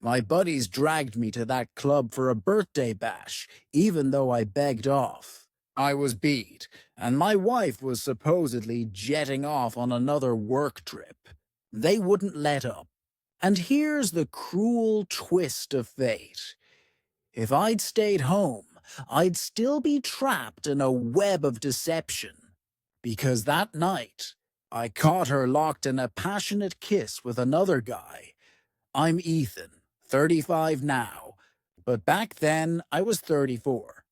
My buddies dragged me to that club for a birthday bash, even though I begged off. I was beat, and my wife was supposedly jetting off on another work trip. They wouldn't let up. And here's the cruel twist of fate. If I'd stayed home, I'd still be trapped in a web of deception. Because that night, I caught her locked in a passionate kiss with another guy. I'm Ethan, 35 now, but back then I was 34.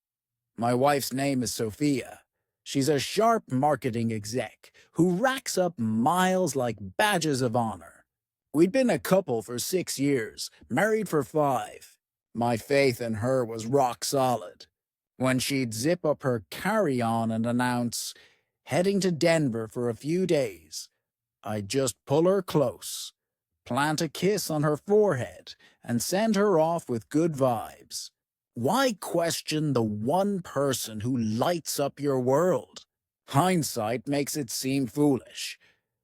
My wife's name is Sophia. She's a sharp marketing exec who racks up miles like badges of honor. We'd been a couple for 6 years, married for 5. My faith in her was rock solid. When she'd zip up her carry-on and announce, heading to Denver for a few days, I'd just pull her close, plant a kiss on her forehead, and send her off with good vibes. Why question the one person who lights up your world? Hindsight makes it seem foolish,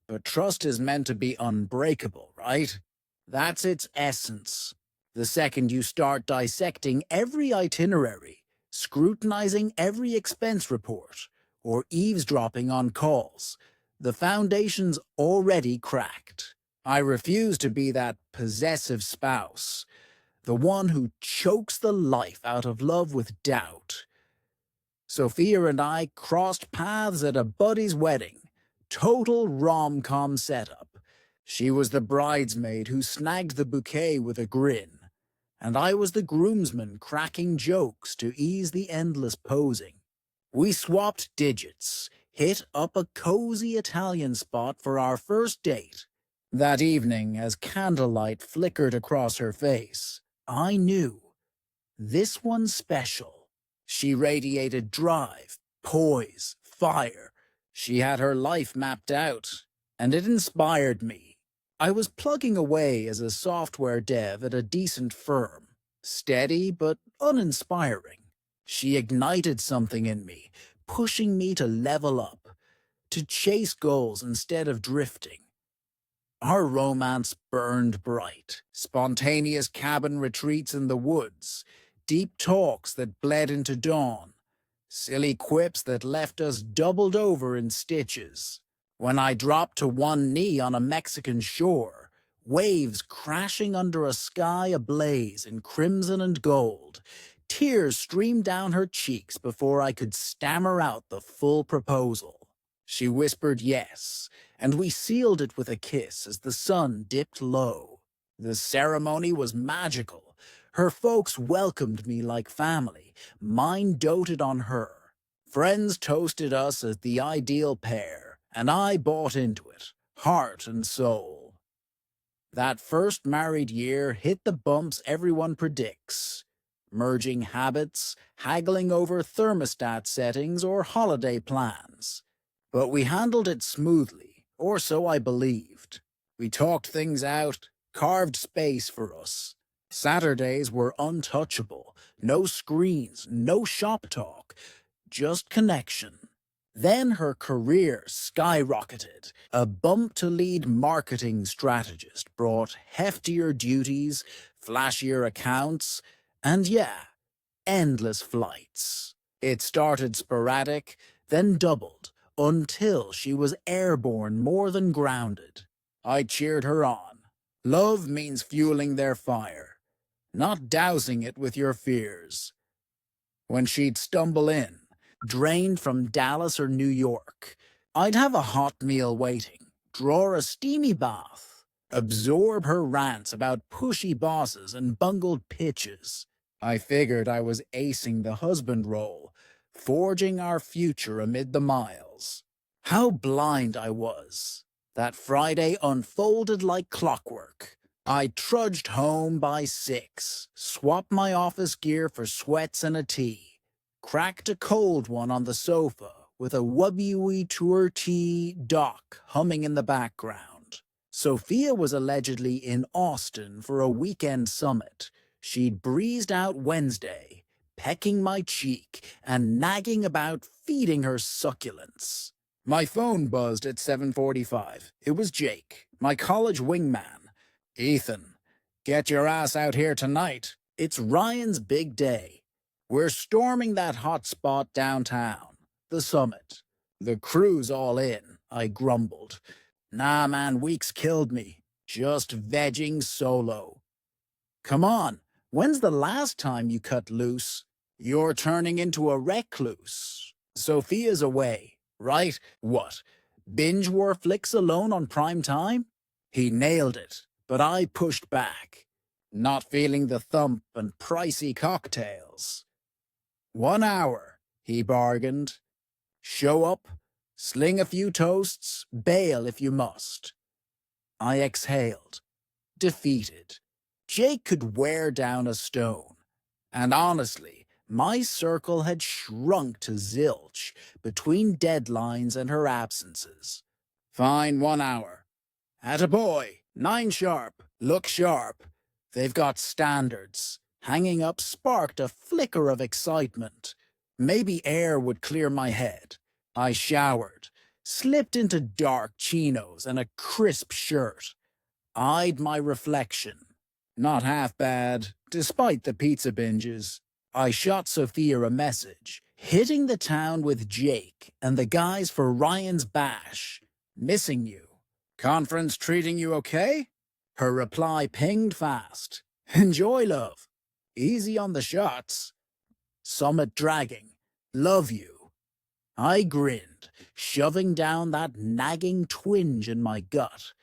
but trust is meant to be unbreakable, right? That's its essence. The second you start dissecting every itinerary, scrutinizing every expense report, or eavesdropping on calls, the foundation's already cracked. I refuse to be that possessive spouse, the one who chokes the life out of love with doubt. Sophia and I crossed paths at a buddy's wedding. Total rom-com setup. She was the bridesmaid who snagged the bouquet with a grin, and I was the groomsman cracking jokes to ease the endless posing. We swapped digits, hit up a cozy Italian spot for our first date. That evening, as candlelight flickered across her face, I knew. This one's special. She radiated drive, poise, fire. She had her life mapped out, and it inspired me. I was plugging away as a software dev at a decent firm, steady but uninspiring. She ignited something in me, pushing me to level up, to chase goals instead of drifting. Our romance burned bright, spontaneous cabin retreats in the woods, deep talks that bled into dawn, silly quips that left us doubled over in stitches. When I dropped to one knee on a Mexican shore, waves crashing under a sky ablaze in crimson and gold, tears streamed down her cheeks before I could stammer out the full proposal. She whispered yes, and we sealed it with a kiss as the sun dipped low. The ceremony was magical. Her folks welcomed me like family. Mine doted on her. Friends toasted us as the ideal pair, and I bought into it, heart and soul. That first married year hit the bumps everyone predicts. Merging habits, haggling over thermostat settings or holiday plans. But we handled it smoothly, or so I believed. We talked things out, carved space for us. Saturdays were untouchable. No screens, no shop talk, just connection. Then her career skyrocketed. A bump-to-lead marketing strategist brought heftier duties, flashier accounts, and endless flights. It started sporadic, then doubled, until she was airborne more than grounded. I cheered her on. Love means fueling their fire, not dousing it with your fears. When she'd stumble in, drained from Dallas or New York, I'd have a hot meal waiting, draw a steamy bath, absorb her rants about pushy bosses and bungled pitches. I figured I was acing the husband role, forging our future amid the miles. How blind I was. That Friday unfolded like clockwork. I trudged home by 6, swapped my office gear for sweats and a tee, cracked a cold one on the sofa with a WE Tour T doc humming in the background. Sophia was allegedly in Austin for a weekend summit. She'd breezed out Wednesday, pecking my cheek and nagging about feeding her succulents. My phone buzzed at 7:45. It was Jake, my college wingman. "Ethan, Get your ass out here tonight. It's Ryan's big day. We're storming that hot spot downtown, the Summit. The crew's all in, I grumbled. Nah, man, weeks killed me. Just vegging solo. Come on, when's the last time you cut loose? You're turning into a recluse. Sophia's away, right? What? Binge war flicks alone on prime time? He nailed it, but I pushed back. Not feeling the thump and pricey cocktails. 1 hour, he bargained. Show up, sling a few toasts, bail if you must. I exhaled, defeated. Jake could wear down a stone. And honestly, my circle had shrunk to zilch between deadlines and her absences. Fine, 1 hour. Attaboy, 9 sharp, look sharp. They've got standards. Hanging up sparked a flicker of excitement. Maybe air would clear my head. I showered, slipped into dark chinos and a crisp shirt. Eyed my reflection. Not half bad, despite the pizza binges. I shot Sophia a message, hitting the town with Jake and the guys for Ryan's bash. Missing you. Conference treating you okay? Her reply pinged fast. Enjoy, love. Easy on the shots. Summit dragging. Love you. I grinned, shoving down that nagging twinge in my gut.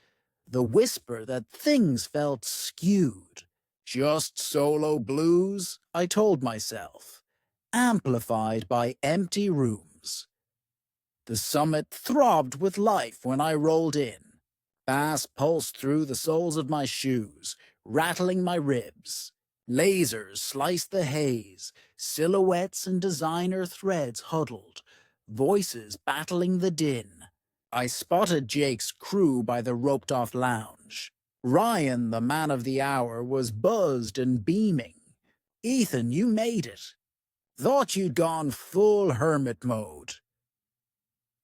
The whisper that things felt skewed. Just solo blues, I told myself. Amplified by empty rooms. The Summit throbbed with life when I rolled in. Bass pulsed through the soles of my shoes, rattling my ribs. Lasers sliced the haze, silhouettes and designer threads huddled, voices battling the din. I spotted Jake's crew by the roped-off lounge. Ryan, the man of the hour, was buzzed and beaming. Ethan, you made it. Thought you'd gone full hermit mode.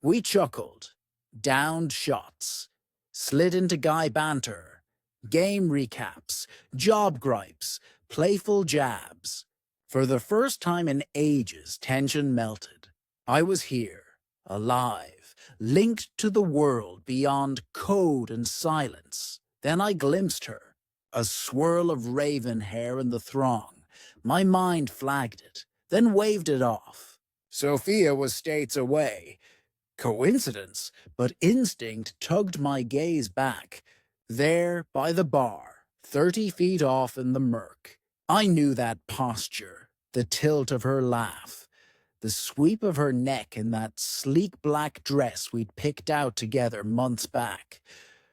We chuckled, downed shots, slid into guy banter, game recaps, job gripes, playful jabs. For the first time in ages, tension melted. I was here, alive, linked to the world beyond code and silence. Then I glimpsed her, a swirl of raven hair in the throng. My mind flagged it, then waved it off. Sophia was states away. Coincidence, but instinct tugged my gaze back. There, by the bar, 30 feet off in the murk. I knew that posture, the tilt of her laugh, the sweep of her neck in that sleek black dress we'd picked out together months back,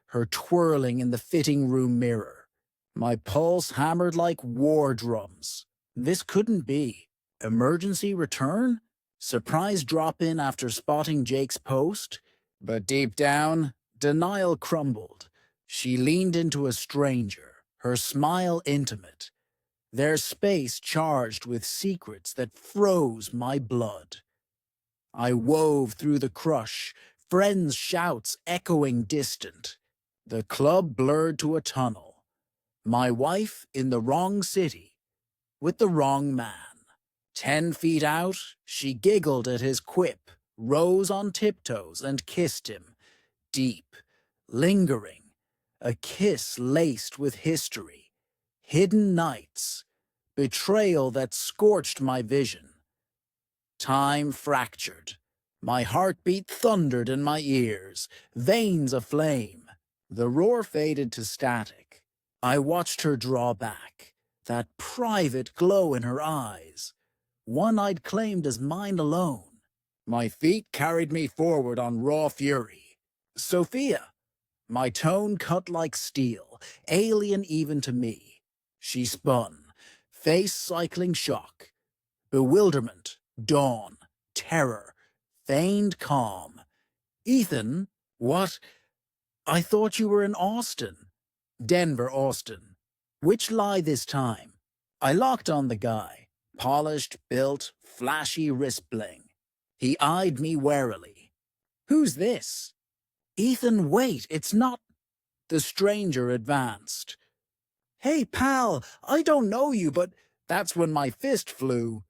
her twirling in the fitting room mirror. My pulse hammered like war drums. This couldn't be. Emergency return? Surprise drop-in after spotting Jake's post? But deep down, denial crumbled. She leaned into a stranger, her smile intimate, their space charged with secrets that froze my blood. I wove through the crush, friends' shouts echoing distant. The club blurred to a tunnel. My wife in the wrong city, with the wrong man. 10 feet out, she giggled at his quip, rose on tiptoes and kissed him. Deep, lingering, a kiss laced with history, hidden nights, betrayal that scorched my vision. Time fractured. My heartbeat thundered in my ears, veins aflame. The roar faded to static. I watched her draw back, that private glow in her eyes, one I'd claimed as mine alone. My feet carried me forward on raw fury. Sophia! My tone cut like steel, alien even to me. She spun, face cycling shock, bewilderment, dawn, terror, feigned calm. Ethan, what? I thought you were in Austin. Denver, Austin. Which lie this time? I locked on the guy, polished, built, flashy wrist bling. He eyed me warily. Who's this? Ethan, wait, it's not. The stranger advanced. Hey, pal, I don't know you, but that's when my fist flew.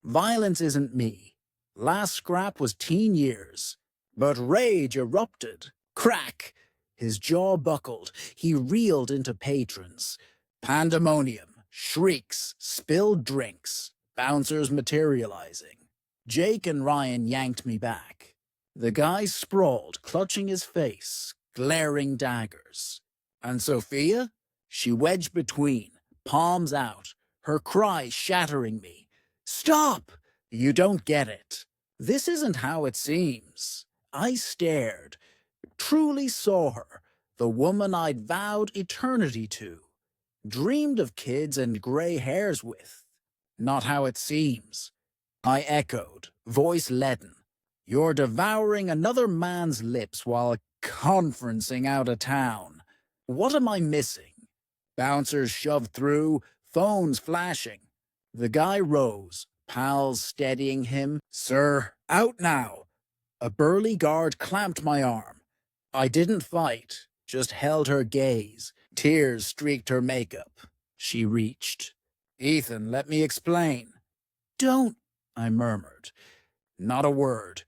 Violence isn't me. Last scrap was teen years. But rage erupted. Crack! His jaw buckled. He reeled into patrons. Pandemonium, shrieks, spilled drinks, bouncers materializing. Jake and Ryan yanked me back. The guy sprawled, clutching his face, glaring daggers. And Sophia? She wedged between, palms out, her cry shattering me. Stop! You don't get it. This isn't how it seems. I stared, truly saw her, the woman I'd vowed eternity to, dreamed of kids and gray hairs with. Not how it seems. I echoed, voice leaden. You're devouring another man's lips while conferencing out of town. What am I missing? Bouncers shoved through, phones flashing. The guy rose, pals steadying him. Sir, out now. A burly guard clamped my arm. I didn't fight, just held her gaze. Tears streaked her makeup. She reached. Ethan, let me explain. Don't, I murmured. Not a word.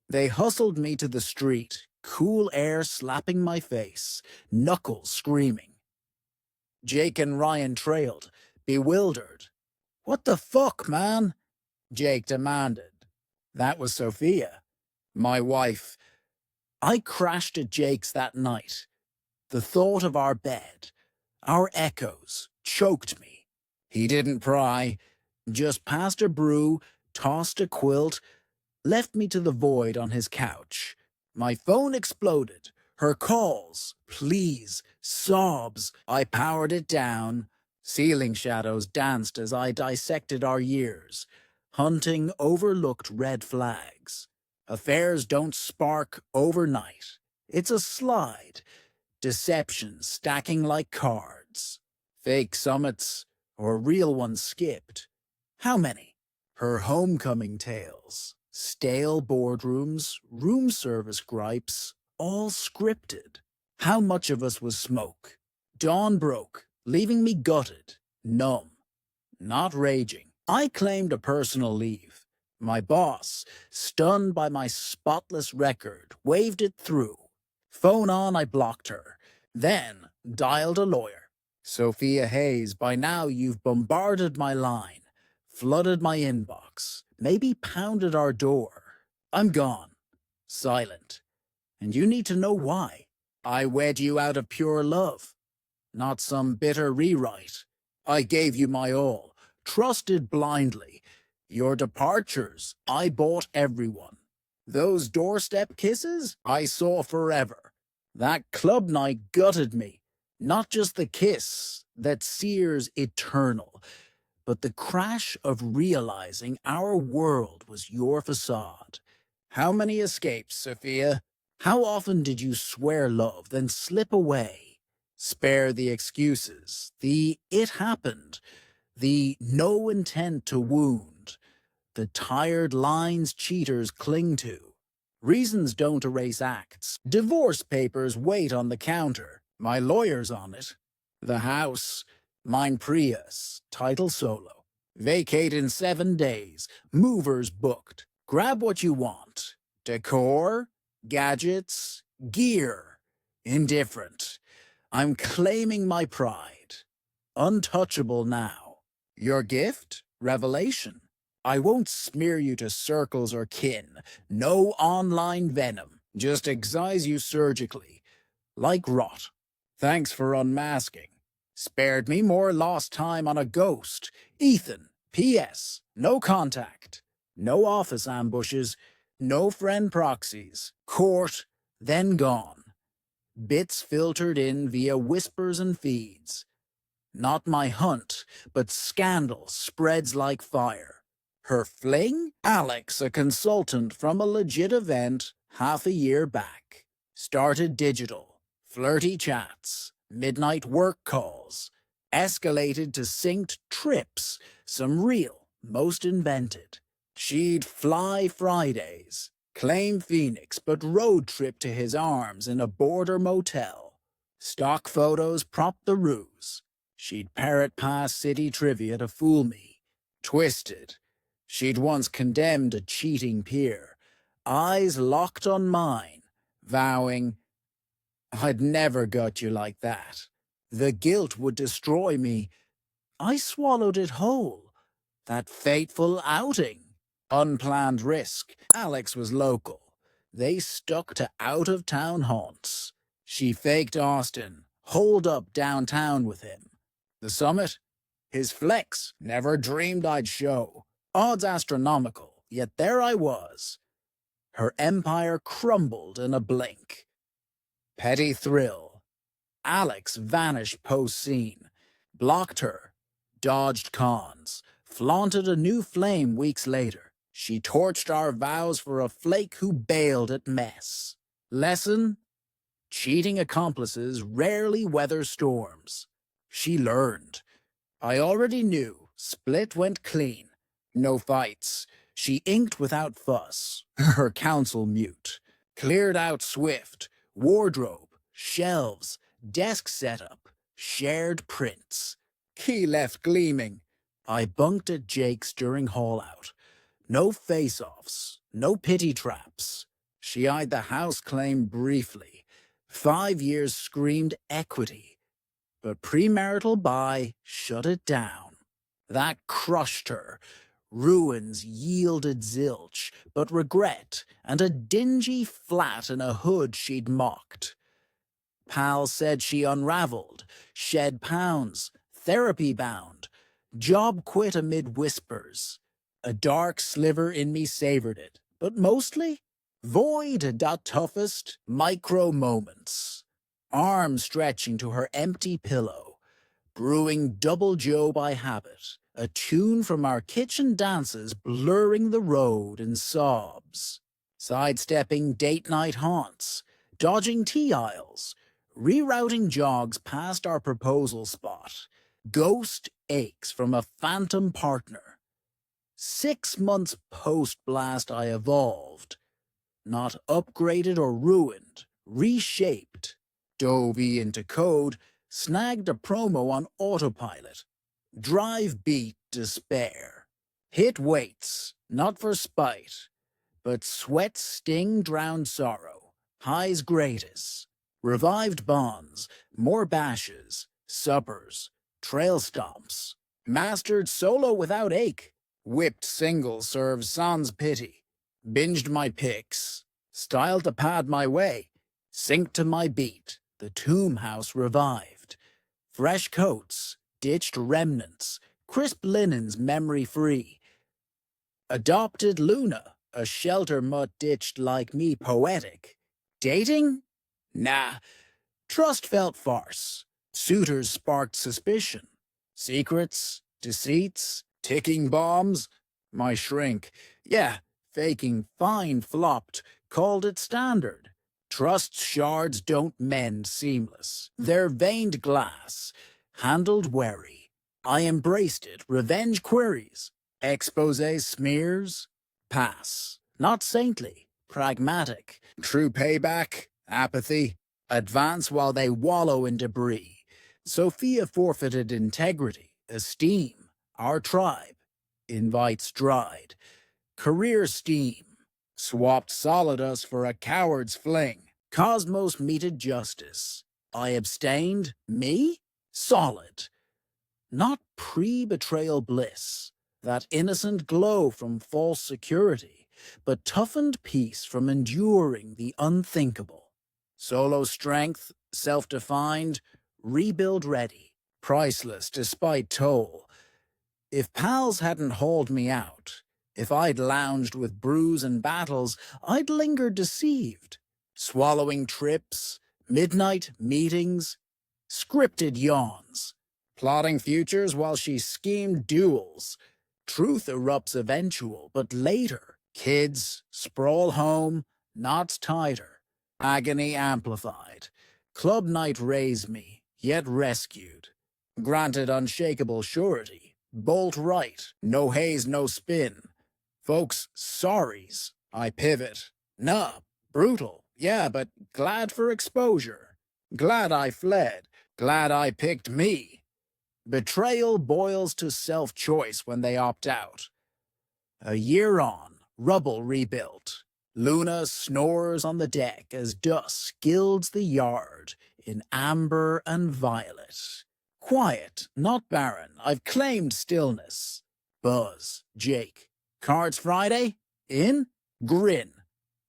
They hustled me to the street, cool air slapping my face, knuckles screaming. Jake and Ryan trailed, bewildered. What the fuck, man? Jake demanded. That was Sophia, my wife. I crashed at Jake's that night. The thought of our bed, our echoes, choked me. He didn't pry, just passed a brew, tossed a quilt, left me to the void on his couch. My phone exploded. Her calls, pleas, sobs. I powered it down. Ceiling shadows danced as I dissected our years, hunting overlooked red flags. Affairs don't spark overnight. It's a slide. Deception stacking like cards. Fake summits, or real ones skipped. How many? Her homecoming tales. Stale boardrooms, room service gripes, all scripted. How much of us was smoke? Dawn broke, leaving me gutted, numb, not raging. I claimed a personal leave. My boss, stunned by my spotless record, waved it through. Phone on, I blocked her. Then dialed a lawyer. Sophia Hayes, by now you've bombarded my line, flooded my inbox, maybe pounded our door. I'm gone. Silent. And you need to know why. I wed you out of pure love, not some bitter rewrite. I gave you my all, trusted blindly. Your departures, I bought everyone. Those doorstep kisses, I saw forever. That club night gutted me. Not just the kiss that sears eternal, but the crash of realizing our world was your facade. How many escapes, Sophia? How often did you swear love, then slip away? Spare the excuses, the it happened, the no intent to wound, the tired lines cheaters cling to. Reasons don't erase acts. Divorce papers wait on the counter. My lawyer's on it. The house, mine Prius, title solo. Vacate in 7 days. Movers booked. Grab what you want. Decor, gadgets, gear. Indifferent. I'm claiming my pride. Untouchable now. Your gift? Revelation. I won't smear you to circles or kin. No online venom. Just excise you surgically. Like rot. Thanks for unmasking. Spared me more lost time on a ghost. Ethan, P.S. No contact. No office ambushes. No friend proxies. Court, then gone. Bits filtered in via whispers and feeds. Not my hunt, but scandal spreads like fire. Her fling? Alex, a consultant from a legit event half a year back. Started digital. Flirty chats. Midnight work calls. Escalated to synced trips. Some real, most invented. She'd fly Fridays. Claim Phoenix, but road trip to his arms in a border motel. Stock photos prop the ruse. She'd parrot past city trivia to fool me. Twisted. She'd once condemned a cheating peer. Eyes locked on mine, vowing, I'd never got you like that. The guilt would destroy me. I swallowed it whole. That fateful outing. Unplanned risk. Alex was local. They stuck to out-of-town haunts. She faked Austin, holed up downtown with him. The summit? His flex. Never dreamed I'd show. Odds astronomical, yet there I was. Her empire crumbled in a blink. Petty thrill. Alex vanished post-scene. Blocked her. Dodged cons. Flaunted a new flame weeks later. She torched our vows for a flake who bailed at mess. Lesson? Cheating accomplices rarely weather storms. She learned. I already knew. Split went clean. No fights. She inked without fuss. Her counsel mute. Cleared out swift. Wardrobe. Shelves. Desk setup. Shared prints. Key left gleaming. I bunked at Jake's during haul-out. No face-offs. No pity traps. She eyed the house claim briefly. 5 years screamed equity. But premarital buy shut it down. That crushed her. Ruins yielded zilch, but regret and a dingy flat in a hood she'd mocked. Pal said she unraveled, shed pounds, therapy bound, job quit amid whispers. A dark sliver in me savored it, but mostly void da toughest micro moments. Arm stretching to her empty pillow, brewing double Joe by habit, a tune from our kitchen dances blurring the road in sobs. Sidestepping date night haunts, dodging tea aisles, rerouting jogs past our proposal spot, ghost aches from a phantom partner. 6 months post-blast I evolved, not upgraded or ruined, reshaped, dove into code, snagged a promo on autopilot, drive beat despair, hit weights, not for spite, but sweat sting drowned sorrow, highs greatest, revived bonds, more bashes, suppers, trail stomps, mastered solo without ache, whipped single serves sans pity, binged my picks, styled to pad my way, synced to my beat, the tomb house revived. Fresh coats, ditched remnants, crisp linens memory-free. Adopted Luna, a shelter mutt ditched like me poetic. Dating? Nah. Trust felt farce. Suitors sparked suspicion. Secrets, deceits, ticking bombs. My shrink, yeah, faking fine flopped, called it standard. Trust's shards don't mend seamless. They're veined glass, handled wary. I embraced it, revenge queries. Expose smears? Pass. Not saintly, pragmatic. True payback? Apathy. Advance while they wallow in debris. Sophia forfeited integrity, esteem. Our tribe. Invites dried. Career steam. Swapped Solidus for a coward's fling. Cosmos meted justice. I abstained. Me? Solid. Not pre-betrayal bliss. That innocent glow from false security, but toughened peace from enduring the unthinkable. Solo strength, self-defined, rebuild ready, priceless despite toll. If pals hadn't hauled me out, if I'd lounged with brews and battles, I'd lingered deceived, swallowing trips, midnight meetings, scripted yawns, plotting futures while she schemed duels. Truth erupts eventual, but later, kids, sprawl home, knots tighter, agony amplified. Club night raised me, yet rescued. Granted unshakable surety, bolt right, no haze, no spin. Folks, sorries, I pivot. Nah, brutal, yeah, but glad for exposure. Glad I fled, glad I picked me. Betrayal boils to self-choice when they opt out. A year on, rubble rebuilt. Luna snores on the deck as dusk gilds the yard in amber and violet. Quiet, not barren, I've claimed stillness. Buzz, Jake. Cards Friday? In? Grin.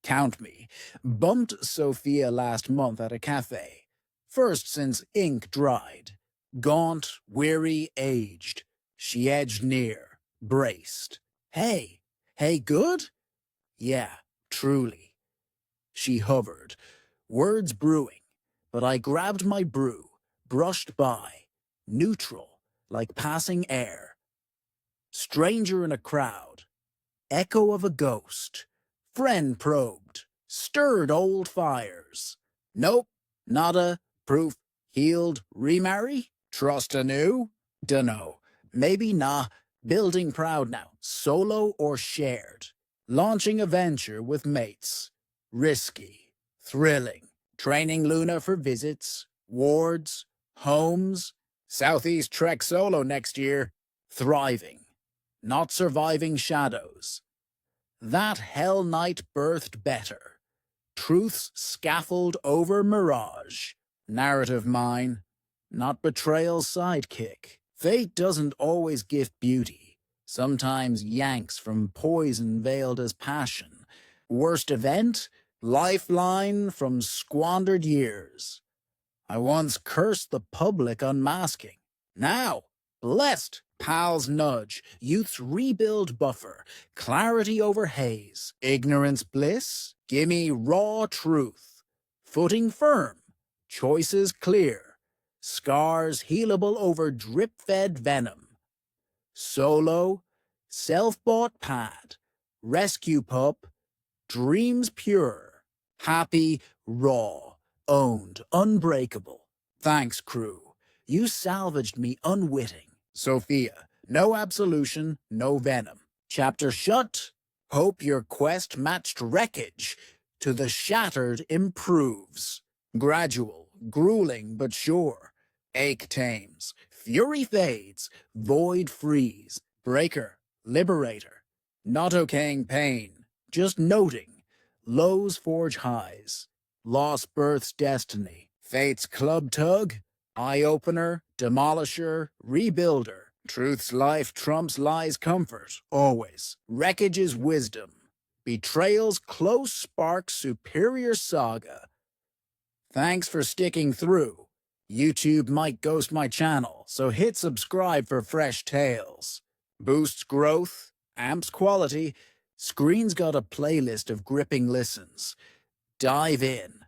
Count me. Bumped Sophia last month at a cafe. First since ink dried. Gaunt, weary, aged. She edged near, braced. Hey, hey, good? Yeah, truly. She hovered, words brewing, but I grabbed my brew, brushed by, neutral, like passing air. Stranger in a crowd, echo of a ghost. Friend probed, stirred old fires. Nope, nada, proof, healed, remarry? Trust anew? Dunno. Maybe nah. Building proud now, solo or shared. Launching a venture with mates. Risky, thrilling. Training Luna for visits, wards, homes. Southeast Trek solo next year. Thriving. Not surviving shadows. That Hell Knight birthed better. Truth's scaffold over mirage. Narrative mine, not betrayal's sidekick. Fate doesn't always gift beauty. Sometimes yanks from poison veiled as passion. Worst event? Lifeline from squandered years. I once cursed the public unmasking. Now, blessed pals nudge, youth's rebuild buffer, clarity over haze, ignorance bliss, gimme raw truth. Footing firm, choices clear, scars healable over drip-fed venom. Solo, self-bought pad, rescue pup, dreams pure, happy, raw, owned, unbreakable. Thanks, crew. You salvaged me unwitting. Sophia, no absolution, no venom. Chapter shut. Hope your quest matched wreckage. To the shattered improves. Gradual, grueling but sure. Ache tames, fury fades, void frees. Breaker, liberator. Not okaying pain, just noting. Lows forge highs. Lost birth's destiny. Fate's club tug. Eye-opener, demolisher, rebuilder. Truth's life trumps lie's comfort, always. Wreckage is wisdom. Betrayal's close spark superior saga. Thanks for sticking through. YouTube might ghost my channel, so hit subscribe for fresh tales. Boosts growth, amps quality, screen's got a playlist of gripping listens. Dive in.